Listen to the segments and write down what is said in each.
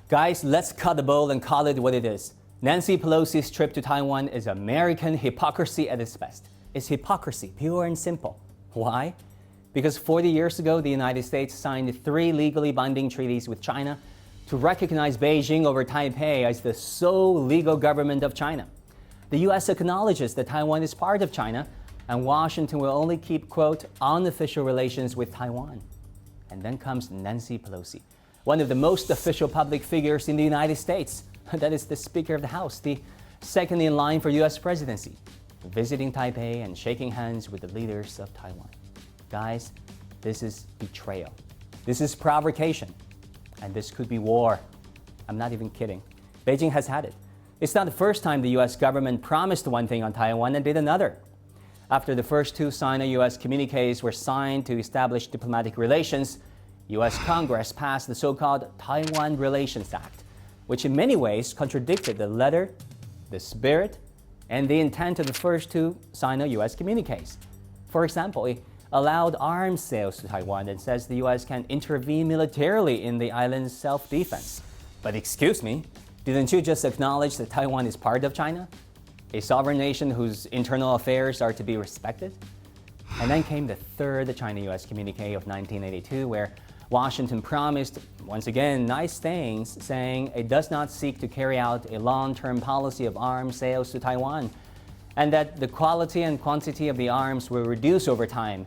Guys, let's cut the bull and call it what it is. Nancy Pelosi's trip to Taiwan is American hypocrisy at its best. It's hypocrisy, pure and simple. Why? Because 40 years ago, the United States signed 3 legally binding treaties with China to recognize Beijing over Taipei as the sole legal government of China. The U.S. acknowledges that Taiwan is part of China, and Washington will only keep, quote, unofficial relations with Taiwan. And then comes Nancy Pelosi, one of the most official public figures in the United States. That is the Speaker of the House, the second in line for U.S. presidency, visiting Taipei and shaking hands with the leaders of Taiwan. Guys, this is betrayal. This is provocation. And this could be war. I'm not even kidding. Beijing has had it. It's not the first time the U.S. government promised one thing on Taiwan and did another. After the first 2 Sino-U.S. communiques were signed to establish diplomatic relations, U.S. Congress passed the so-called Taiwan Relations Act, which in many ways contradicted the letter, the spirit, and the intent of the first 2 Sino-U.S. communiques. For example, it allowed arms sales to Taiwan and says the U.S. can intervene militarily in the island's self-defense. But excuse me, didn't you just acknowledge that Taiwan is part of China? A sovereign nation whose internal affairs are to be respected? And then came the 3rd China-U.S. communique of 1982, where Washington promised, once again, nice things, saying it does not seek to carry out a long-term policy of arms sales to Taiwan, and that the quality and quantity of the arms will reduce over time.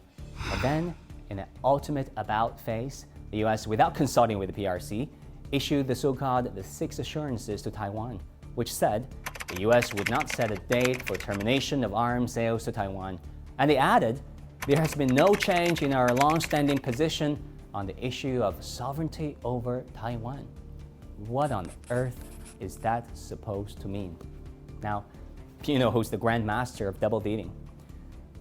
But then, in an ultimate about phase, the U.S., without consulting with the PRC, issued the so-called the 6 assurances to Taiwan, which said the U.S. would not set a date for termination of arms sales to Taiwan. And they added, there has been no change in our long-standing position on the issue of sovereignty over Taiwan. What on earth is that supposed to mean? Now, you know who's the grand master of double dealing.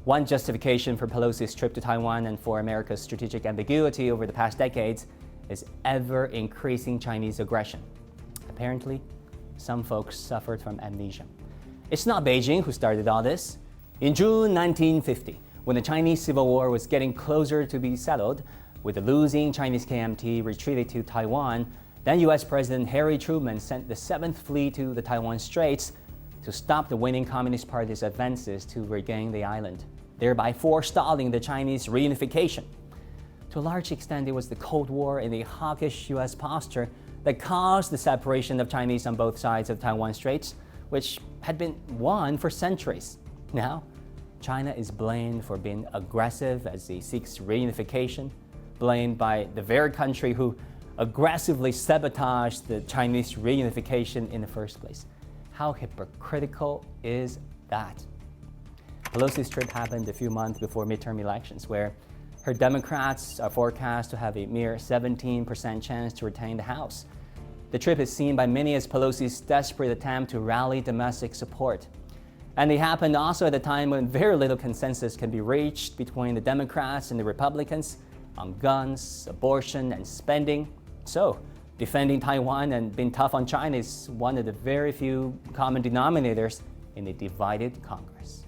One justification for Pelosi's trip to Taiwan and for America's strategic ambiguity over the past decades is ever-increasing Chinese aggression. Apparently, some folks suffered from amnesia. It's not Beijing who started all this. In June 1950, when the Chinese Civil War was getting closer to be settled, with the losing Chinese KMT retreated to Taiwan, then U.S. President Harry Truman sent the 7th Fleet to the Taiwan Straits to stop the winning Communist Party's advances to regain the island, thereby forestalling the Chinese reunification. To a large extent, it was the Cold War and the hawkish U.S. posture that caused the separation of Chinese on both sides of Taiwan Straits, which had been won for centuries. Now, China is blamed for being aggressive as it seeks reunification, blamed by the very country who aggressively sabotaged the Chinese reunification in the first place. How hypocritical is that? Pelosi's trip happened a few months before midterm elections, where her Democrats are forecast to have a mere 17% chance to retain the House. The trip is seen by many as Pelosi's desperate attempt to rally domestic support. And it happened also at a time when very little consensus can be reached between the Democrats and the Republicans on guns, abortion, and spending. So, defending Taiwan and being tough on China is one of the very few common denominators in a divided Congress.